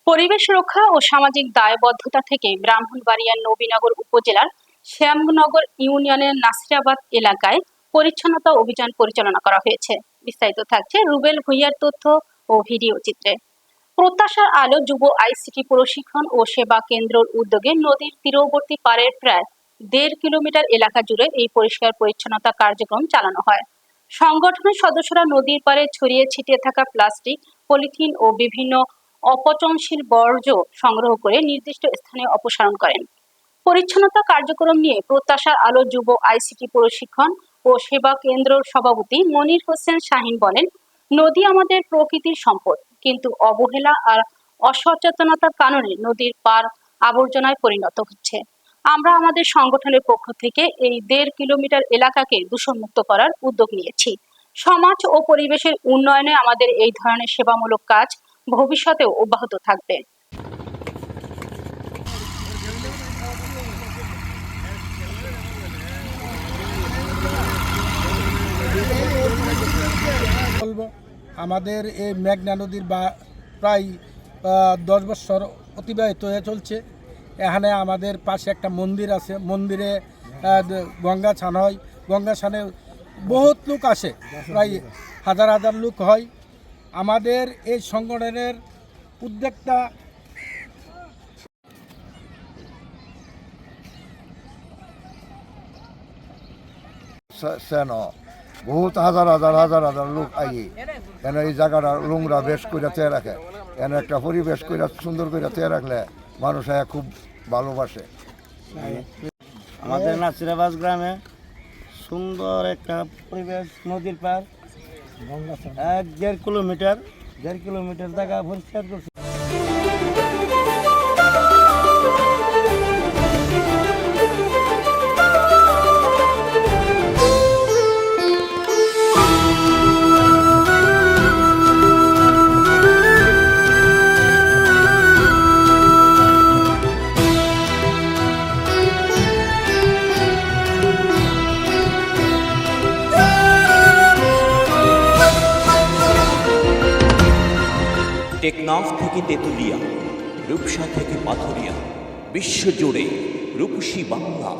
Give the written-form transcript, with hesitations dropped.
পরিবেশ রক্ষা ও সামাজিক দায়বদ্ধতা থেকে ব্রাহ্মণবাড়িয়ার নবীনগর উপজেলার শ্যামনগর ইউনিয়নের নাসিরাবাদ এলাকায় পরিচ্ছন্নতা অভিযান পরিচালনা করা হয়েছে। বিস্তারিত থাকছে রুবেল ভুঁইয়ার তথ্য ও ভিডিও চিত্রে। প্রত্যাশার আলো যুব আইসিটি প্রশিক্ষণ ও সেবা কেন্দ্রের উদ্যোগে নদীর তীরবর্তী পাড়ের প্রায় ১.৫ কিলোমিটার এলাকা জুড়ে এই পরিষ্কার পরিচ্ছন্নতা কার্যক্রম চালানো হয়। সংগঠনের সদস্যরা নদীর পাড়ে ছড়িয়ে ছিটিয়ে থাকা প্লাস্টিক, পলিথিন ও বিভিন্ন অপচনশীল বর্জ্য সংগ্রহ করে নির্দিষ্ট স্থানে অপসারণ করেন। পরিচ্ছন্নতা কার্যক্রম নিয়ে প্রত্যাশার আলো যুব আইসিটি প্রশিক্ষণ ও সেবা কেন্দ্রের সভাপতি মনির হোসেন শাহিন বলেন, নদী আমাদের প্রকৃতির সম্পদ, কিন্তু অবহেলা আর অসচেতনতার কারণে নদীর পার আবর্জনায় পরিণত হচ্ছে। আমরা আমাদের সংগঠনের পক্ষ থেকে এই ১.৫ কিলোমিটার এলাকাকে দূষণমুক্ত করার উদ্যোগ নিয়েছি। সমাজ ও পরিবেশের উন্নয়নে আমাদের এই ধরনের সেবামূলক কাজ ভবিষ্যতেও অব্যাহত থাকবে। আমাদের এই মেঘনা নদীর প্রায় 10 বছর অতিবাহিত হয়ে চলছে। এখানে আমাদের পাশে একটা মন্দির আছে, মন্দিরে গঙ্গা ছান হয়, গঙ্গা ছানে বহুত লোক আসে, প্রায় হাজার হাজার লোক হয়। আমাদের এই সংগঠনের উদ্যোক্তা বহুত হাজার হাজার হাজার হাজার লোক আইয়ে কেন এই জায়গাটা নোংরা বেশ করে চেয়ে রাখে, কেন একটা পরিবেশ করে সুন্দর করে চেয়ে রাখলে মানুষ খুব ভালোবাসে। আমাদের নাসিরাবাদ গ্রামে সুন্দর একটা পরিবেশ, নদীর পার ১.৫ কিলোমিটার জায়গা পরিষ্কার করছে। টেকনাফ থেকে তেঁতুলিয়া, রূপসা থেকে পাথুরিয়া, বিশ্বজুড়ে রূপসী বাংলা।